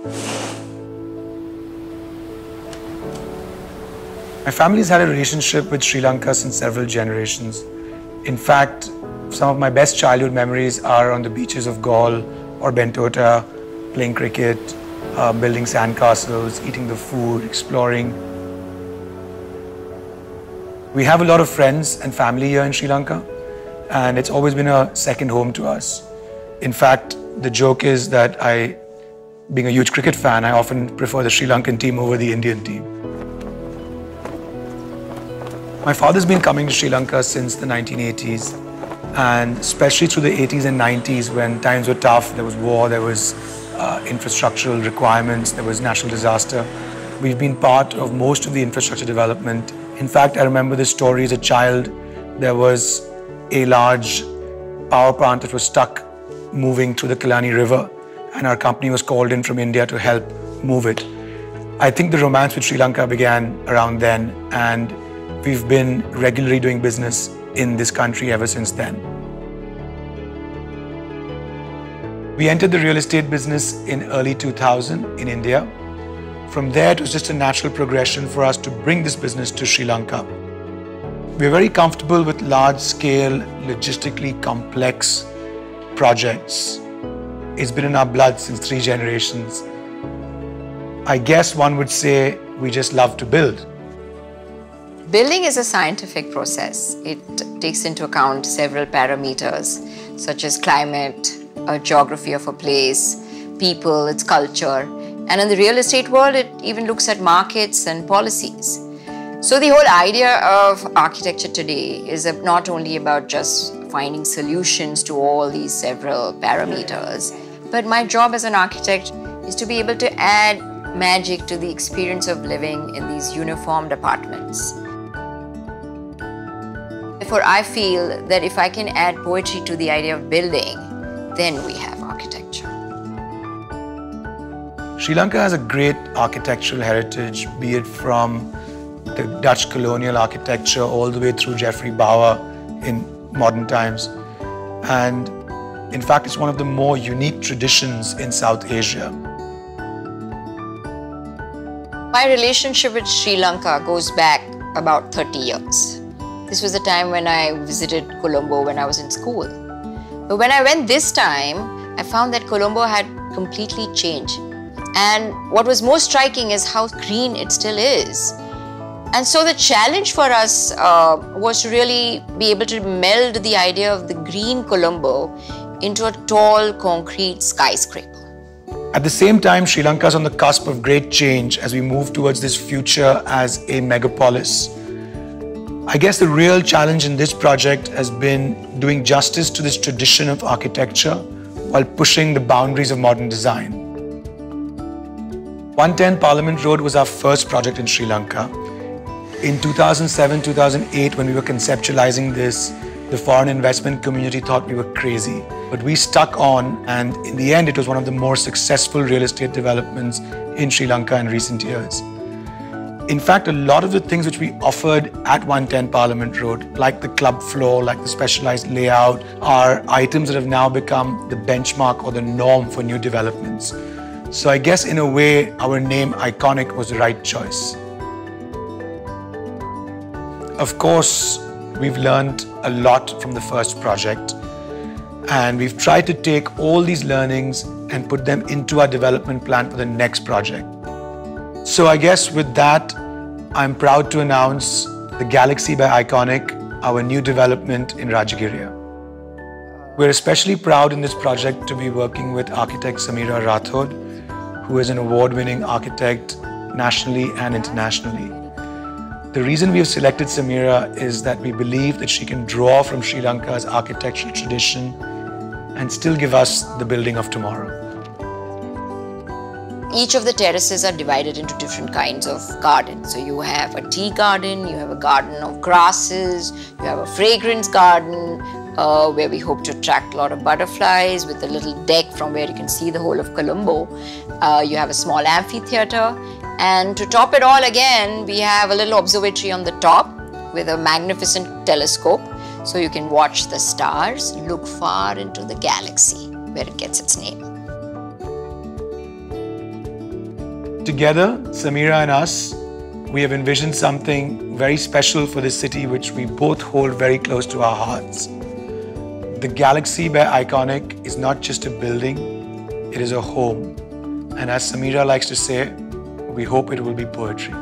My family's had a relationship with Sri Lanka since several generations. In fact, some of my best childhood memories are on the beaches of Gaul or Bentota, playing cricket, building sandcastles, eating the food, exploring. We have a lot of friends and family here in Sri Lanka, and it's always been a second home to us. In fact, the joke is that being a huge cricket fan, I often prefer the Sri Lankan team over the Indian team. My father's been coming to Sri Lanka since the 1980s, and especially through the 80s and 90s when times were tough, there was war, there was infrastructural requirements, there was natural disaster. We've been part of most of the infrastructure development. In fact, I remember this story as a child. There was a large power plant that was stuck moving through the Kalani River, and our company was called in from India to help move it. I think the romance with Sri Lanka began around then, and we've been regularly doing business in this country ever since then. We entered the real estate business in early 2000 in India. From there, it was just a natural progression for us to bring this business to Sri Lanka. We're very comfortable with large-scale, logistically complex projects. It's been in our blood since 3 generations. I guess one would say we just love to build. Building is a scientific process. It takes into account several parameters such as climate, geography of a place, people, its culture. And in the real estate world, it even looks at markets and policies. So the whole idea of architecture today is not only about just finding solutions to all these several parameters, but my job as an architect is to be able to add magic to the experience of living in these uniformed apartments. Therefore, I feel that if I can add poetry to the idea of building, then we have architecture. Sri Lanka has a great architectural heritage, be it from the Dutch colonial architecture all the way through Geoffrey Bauer in modern times. And in fact, it's one of the more unique traditions in South Asia. My relationship with Sri Lanka goes back about 30 years. This was the time when I visited Colombo when I was in school. But when I went this time, I found that Colombo had completely changed. And what was most striking is how green it still is. And so the challenge for us was to really be able to meld the idea of the green Colombo into a tall concrete skyscraper. At the same time, Sri Lanka is on the cusp of great change as we move towards this future as a megapolis. I guess the real challenge in this project has been doing justice to this tradition of architecture while pushing the boundaries of modern design. 110 Parliament Road was our first project in Sri Lanka. In 2007-2008, when we were conceptualizing this, the foreign investment community thought we were crazy. But we stuck on, and in the end, it was one of the more successful real estate developments in Sri Lanka in recent years. In fact, a lot of the things which we offered at 110 Parliament Road, like the club floor, like the specialized layout, are items that have now become the benchmark or the norm for new developments. So I guess in a way, our name Iconic was the right choice. Of course, we've learned a lot from the first project, and we've tried to take all these learnings and put them into our development plan for the next project. So I guess with that, I'm proud to announce the Galaxy by Iconic, our new development in Rajagiriya. We're especially proud in this project to be working with architect Samira Rathod, who is an award-winning architect nationally and internationally. The reason we have selected Samira is that we believe that she can draw from Sri Lanka's architectural tradition and still give us the building of tomorrow. Each of the terraces are divided into different kinds of gardens. So you have a tea garden, you have a garden of grasses, you have a fragrance garden where we hope to attract a lot of butterflies with a little deck from where you can see the whole of Colombo. You have a small amphitheater, and to top it all again, we have a little observatory on the top with a magnificent telescope so you can watch the stars, look far into the galaxy where it gets its name. Together, Samira and us, we have envisioned something very special for this city which we both hold very close to our hearts. The Galaxy by Iconic is not just a building, it is a home. And as Samira likes to say, we hope it will be poetry.